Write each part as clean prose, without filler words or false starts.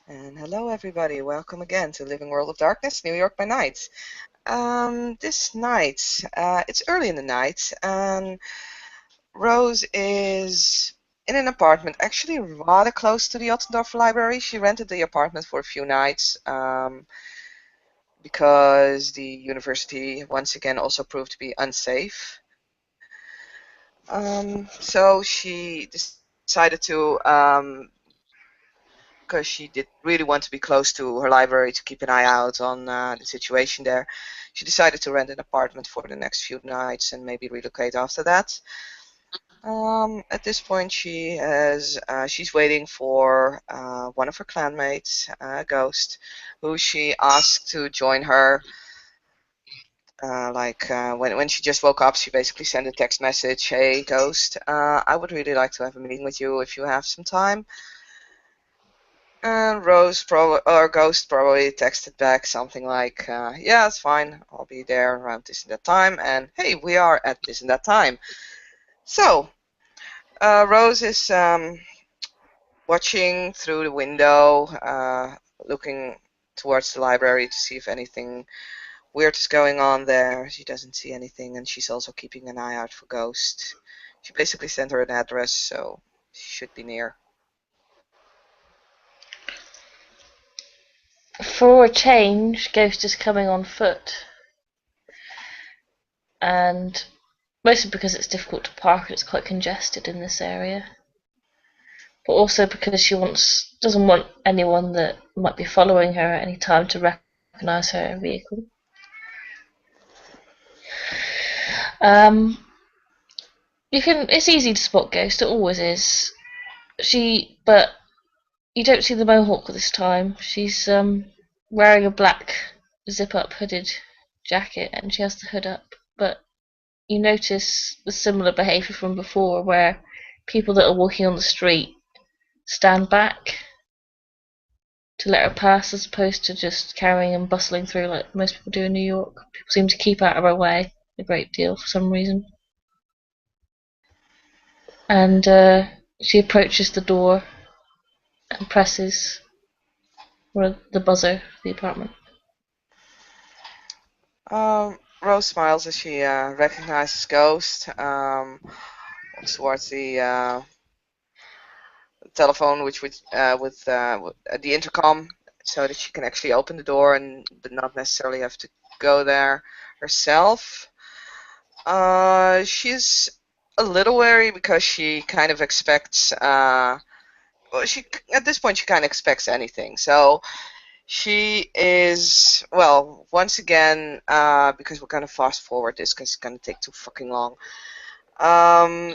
And hello, everybody. Welcome again to Living World of Darkness, New York by Night. This night, it's early in the night, and Rose is in an apartment, actually rather close to the Ottendorf Library. She rented the apartment for a few nights because the university once again also proved to be unsafe. So she decided to because she did really want to be close to her library to keep an eye out on the situation there. She decided to rent an apartment for the next few nights and maybe relocate after that. At this point, she's waiting for one of her clanmates, Ghost, who she asked to join her. When she just woke up, she basically sent a text message, "Hey, Ghost, I would really like to have a meeting with you if you have some time." And Ghost probably texted back something like, "Yeah, it's fine. I'll be there around this and that time." And hey, we are at this and that time. So Rose is watching through the window, looking towards the library to see if anything weird is going on there. She doesn't see anything, and she's also keeping an eye out for Ghost. She basically sent her an address, so she should be near. For a change, Ghost is coming on foot, and mostly because it's difficult to park and it's quite congested in this area, but also because she doesn't want anyone that might be following her at any time to recognise her vehicle. Um, it's easy to spot Ghost. It always is. But you don't see the mohawk this time. She's wearing a black zip-up hooded jacket, and she has the hood up, but you notice the similar behaviour from before where people that are walking on the street stand back to let her pass as opposed to just carrying and bustling through like most people do in New York. People seem to keep out of her way a great deal for some reason. And she approaches the door and presses the buzzer of the apartment. Rose smiles as she recognizes Ghost. Walks towards the telephone, which with the intercom, so that she can actually open the door and but not necessarily have to go there herself. She's a little wary because she kind of expects. Well, she at this point she kind of expects anything. So she is once again because we're gonna fast forward this because it's gonna take too fucking long.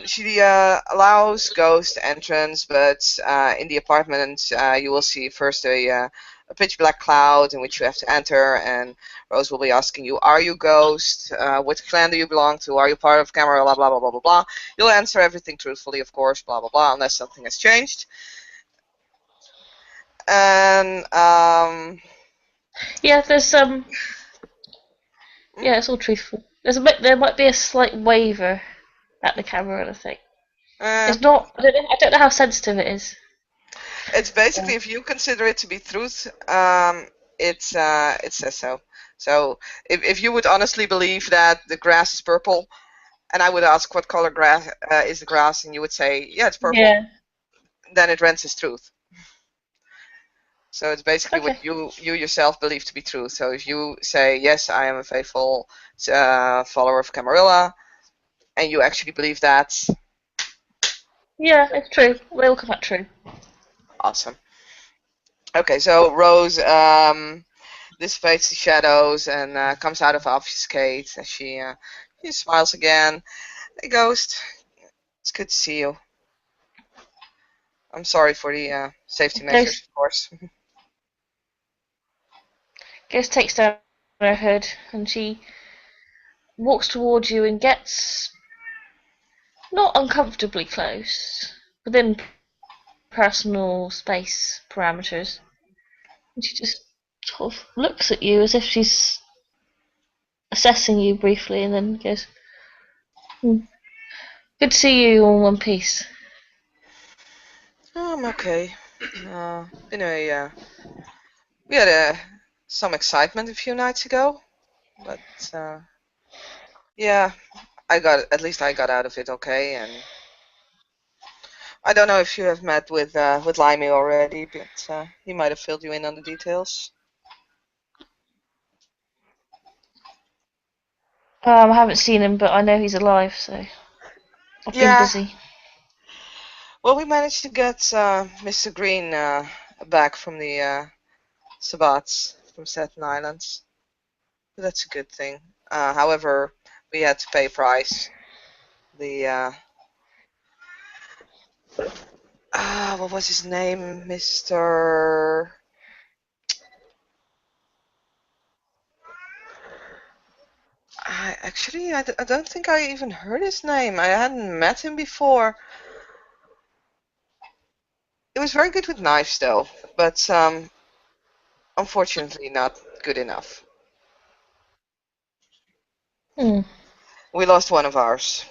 She allows ghost entrance, but in the apartment you will see first a pitch black cloud in which you have to enter, and Rose will be asking you, "Are you ghost? What clan do you belong to? Are you part of Camera?" Blah blah blah blah blah blah. You'll answer everything truthfully, of course, blah blah blah, unless something has changed. And Yeah, there's yeah, it's all truthful. There might be a slight waver at the camera, I think. uh, It's not. I don't know how sensitive it is. it's basically if you consider it to be truth, it says so. So if you would honestly believe that the grass is purple, and I would ask what color grass is the grass, and you would say, yeah, it's purple, Yeah. then it rents as truth. So it's basically what Okay. you yourself believe to be true. So if you say, yes, I am a faithful follower of Camarilla, and you actually believe that, Yeah, it's true. They all come out true. awesome. Okay, so Rose dissipates the shadows and comes out of obfuscate as she smiles again. Hey, Ghost, it's good to see you. I'm sorry for the safety measures, Ghost, of course. Ghost takes down her hood and she walks towards you and gets not uncomfortably close, within personal space parameters. And she just sort of looks at you as if she's assessing you briefly and then goes, "Hmm, good to see you all in one piece." I'm okay. Been a We had some excitement a few nights ago, but yeah, at least I got out of it okay. And I don't know if you have met with Limey already, but he might have filled you in on the details. I haven't seen him, but I know he's alive, so I've been Yeah, busy. well, we managed to get Mr. Green back from the Sabbats from Staten Islands. That's a good thing. However, we had to pay a price. The what was his name, Mr. I don't think I even heard his name. I hadn't met him before. It was very good with knives, though, but unfortunately not good enough. Hmm. We lost one of ours,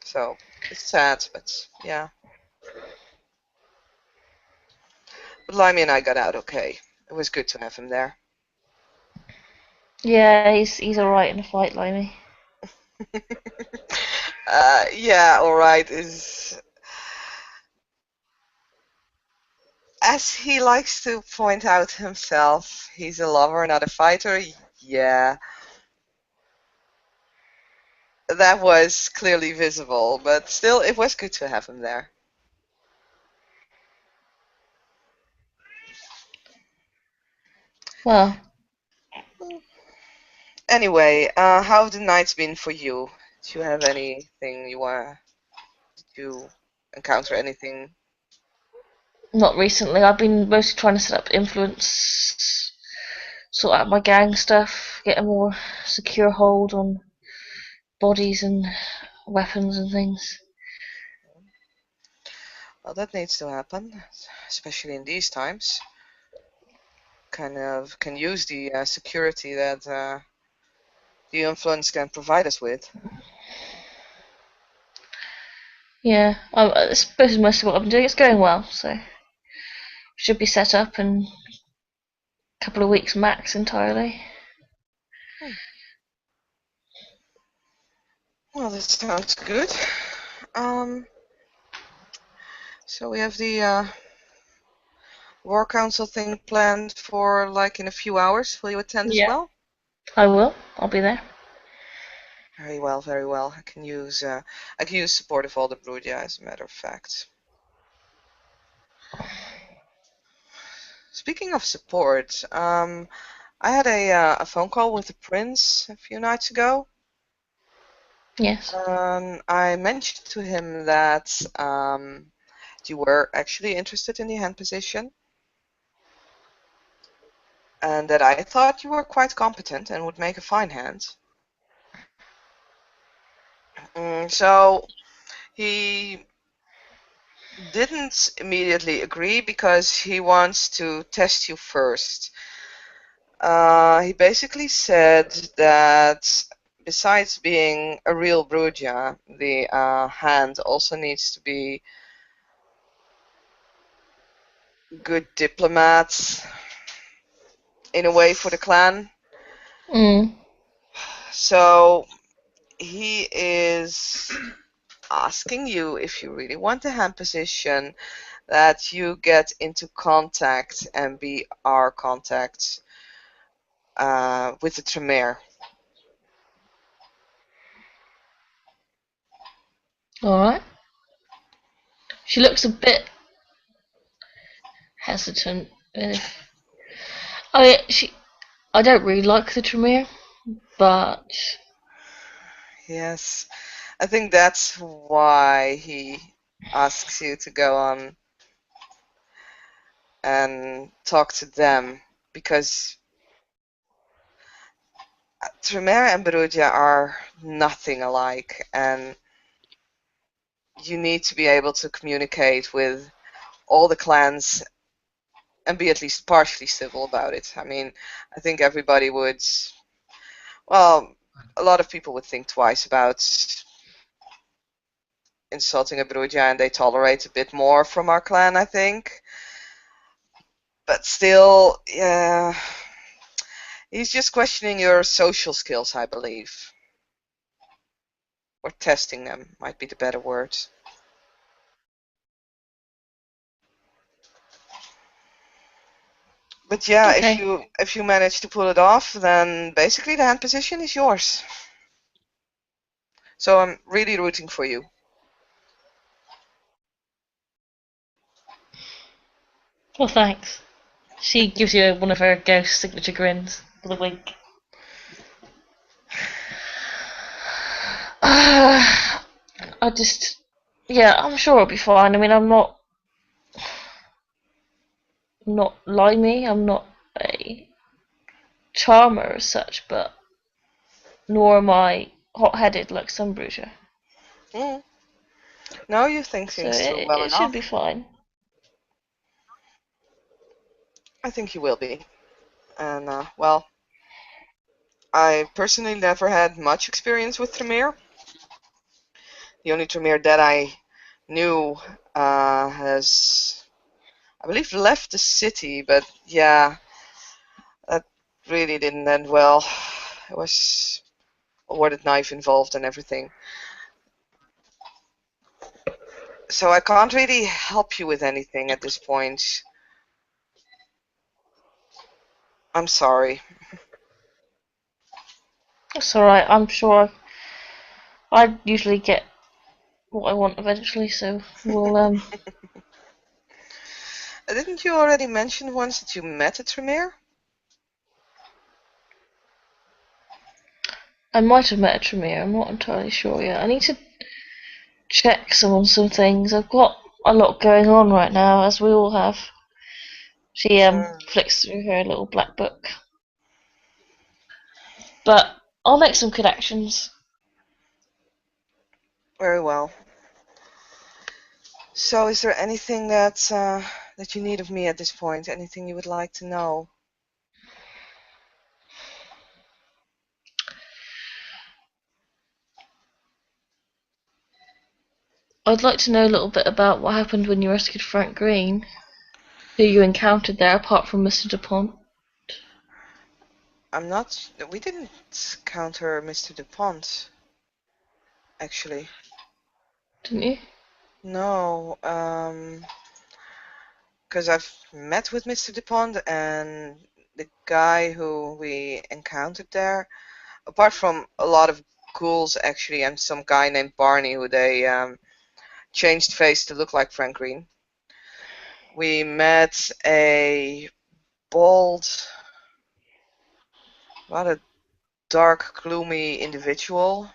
so it's sad, but yeah. But Limey and I got out okay. It was good to have him there. Yeah, he's alright in a fight, Limey. Yeah, all right. Is as he likes to point out himself, he's a lover, not a fighter. Yeah, that was clearly visible, but still, it was good to have him there. Well, Anyway, how have the nights been for you? Do you have anything you want? Did you encounter anything? not recently. I've been mostly trying to set up influence, sort out my gang stuff, get a more secure hold on bodies and weapons and things. Well, that needs to happen, especially in these times. Kind of can use the security that the influence can provide us with. Yeah, I suppose most of what I'm doing is going well, so should be set up in a couple of weeks max entirely. Hmm. Well, that sounds good. Um, so we have the War Council thing planned for like in a few hours. Will you attend as Yeah, well? I will. I'll be there. Very well, very well. I can use support of all the Brujah, as a matter of fact. Speaking of support, I had a phone call with the Prince a few nights ago. Yes. I mentioned to him that you were actually interested in the hand position, and that I thought you were quite competent and would make a fine hand. So he didn't immediately agree because he wants to test you first. He basically said that besides being a real Brujah, the hand also needs to be good diplomats in a way for the clan. Mm. So he is asking you if you really want the hand position that you get into contact and be our contact with the Tremere. All right. She looks a bit hesitant. She. I don't really like the Tremere, but Yes, I think that's why he asks you to go on and talk to them, because Tremere and Brujah are nothing alike, and you need to be able to communicate with all the clans and be at least partially civil about it. I mean, I think everybody would, well, a lot of people would think twice about insulting a Brujah, and they tolerate a bit more from our clan, I think. But still, yeah, he's just questioning your social skills, I believe. Or testing them might be the better word. But yeah, if Okay. you manage to pull it off, then basically the hand position is yours. So I'm really rooting for you. Well, thanks. She gives you one of her ghost signature grins with a wink. I just, yeah, I'm sure it'll be fine. I mean, I'm not limey. I'm not a charmer as such, but nor am I hot-headed like some Brujah. Mm. No, you think So things through it, well it should be enough. fine. I think you will be. And well, I personally never had much experience with Tremere. The only Tremere that I knew has, I believe, left the city, but yeah, that really didn't end well. It was a warded knife involved and everything. So I can't really help you with anything at this point. I'm sorry. It's alright. I'm sure I usually get what I want eventually. So we'll. Didn't you already mention once that you met a Tremere? I might have met a Tremere. I'm not entirely sure yet. I need to check some things. I've got a lot going on right now, as we all have. She Mm, flicks through her little black book. But I'll make some connections. very well. So, is there anything that you need of me at this point? Anything you would like to know? I'd like to know a little bit about what happened when you rescued Frank Green, who you encountered there apart from Mr. DuPont, I'm not. We didn't counter Mr. DuPont, actually. didn't you? No, because I've met with Mr. DuPont and the guy who we encountered there. Apart from a lot of ghouls, actually, and some guy named Barney who they changed face to look like Frank Green. We met a bald, rather dark, gloomy individual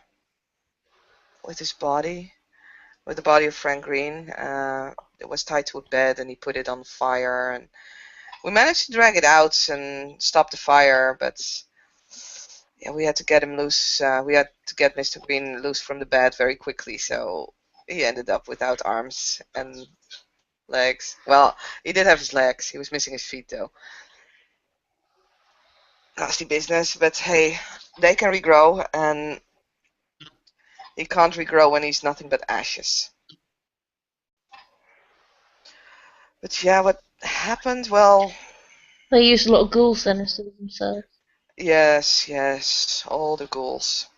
with his body, with the body of Frank Green. It was tied to a bed, and he put it on fire. And we managed to drag it out and stop the fire, but yeah, we had to get him loose. We had to get Mr. Green loose from the bed very quickly, so he ended up without arms and legs. Well, he did have his legs. He was missing his feet, though. Nasty business, but hey, they can regrow, and he can't regrow when he's nothing but ashes. But yeah, what happened? Well, They used a lot of ghouls then instead of themselves. yes, yes, all the ghouls.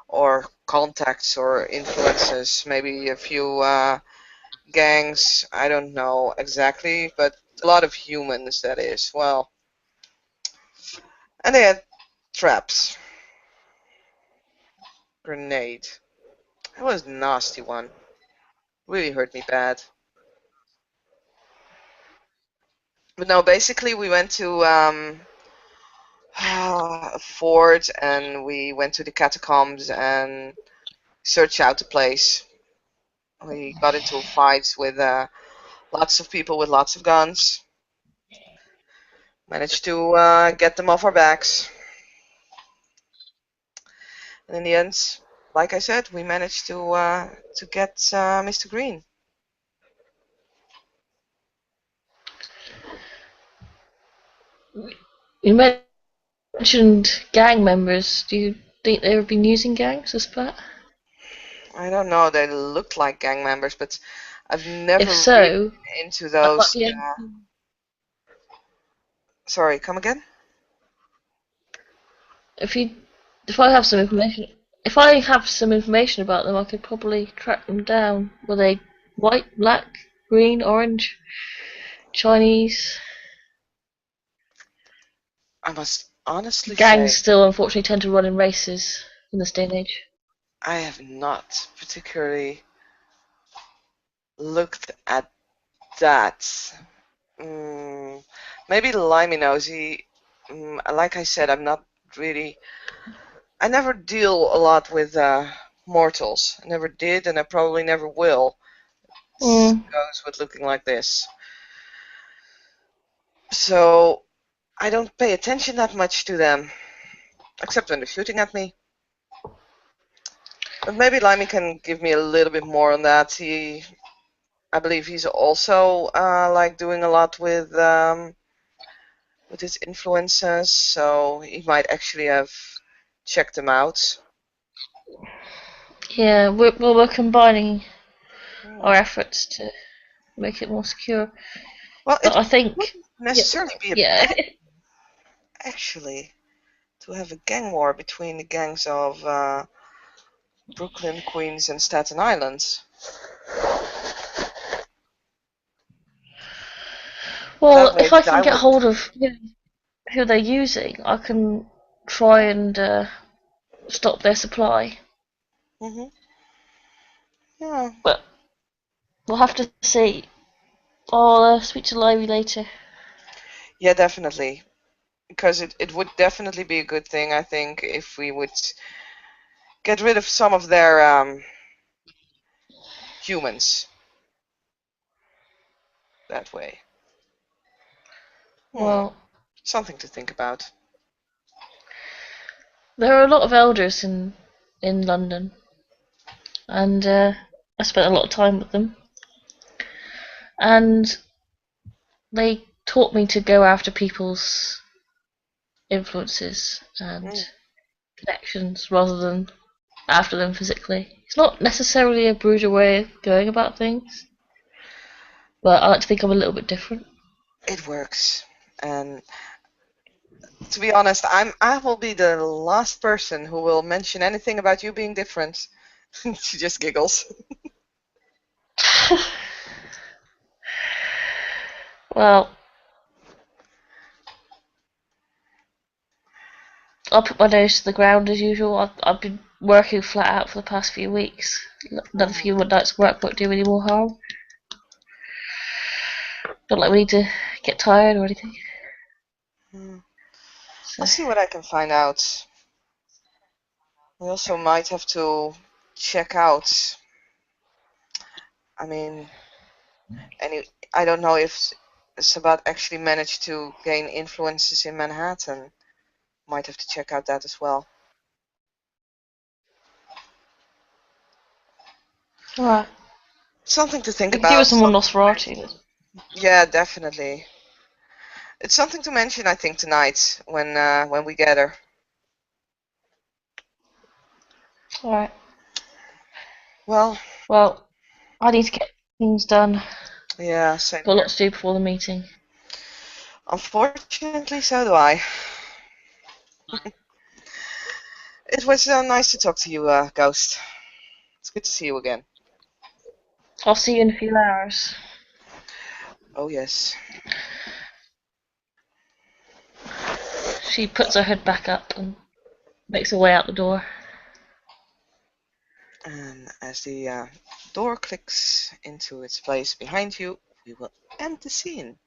Or contacts or influences, maybe a few gangs, I don't know exactly, but a lot of humans, that is. Well, and they had traps. Grenade. That was a nasty one. Really hurt me bad. But no, basically we went to a fort and we went to the catacombs and searched out the place. We got into fights with lots of people with lots of guns. Managed to get them off our backs. And in the end, like I said, we managed to get Mr. Green. You mentioned gang members. Do you think they've been using gangs as part? I don't know, they looked like gang members, but I've If never really so, been into I might those. be able Sorry, come again? If you, if I have some information, if I have some information about them, I could probably track them down. Were they white, black, green, orange, Chinese? I must honestly Gangs say, still, unfortunately, tend to run in races in this day and age. I have not particularly looked at that. Mm, maybe Limey knows. Like I said, I'm not really. I never deal a lot with mortals. I never did, and I probably never will. It Mm. goes with looking like this. So I don't pay attention that much to them, except when they're shooting at me. But maybe Limey can give me a little bit more on that. I believe he's also like doing a lot with his influencers, so he might actually have checked them out. Yeah, we're combining our Hmm. efforts to make it more secure. Well, But it I think, wouldn't yeah, necessarily be a yeah, bad actually to have a gang war between the gangs of Brooklyn, Queens, and Staten Island. well, That way if I that can I get wouldn't. hold of who they're using, I can try and stop their supply. Hmm. Yeah, But we'll have to see. I'll speak to Livy later. yeah, definitely. Because it would definitely be a good thing, I think, if we would get rid of some of their humans that way. Hmm. Well, Something to think about. there are a lot of elders in London, and I spent a lot of time with them, and they taught me to go after people's influences and Mm. connections rather than after them physically. It's not necessarily a Brujah way of going about things, but I like to think I'm a little bit different. It works. And to be honest, I will be the last person who will mention anything about you being different. She just giggles. Well, I'll put my nose to the ground as usual. I've been working flat out for the past few weeks. Another Hmm. few more nights of work won't do any more harm. Not like we need to get tired or anything. Hmm. So, I'll see what I can find out. We also might have to check out. I mean, any. I don't know if Sabat actually managed to gain influences in Manhattan. Might have to check out that as well. alright. Something to think You can give us about. some more Something to mention. Nosferatu. Yeah, definitely. It's something to mention, I think, tonight when we gather. Alright. Well, Well, I need to get things done. yeah, same Got a lot here. to do before the meeting. Unfortunately, so do I. It was nice to talk to you, Ghost. It's good to see you again. I'll see you in a few hours. Oh, yes. She puts her head back up and makes her way out the door. And as the door clicks into its place behind you, we will end the scene.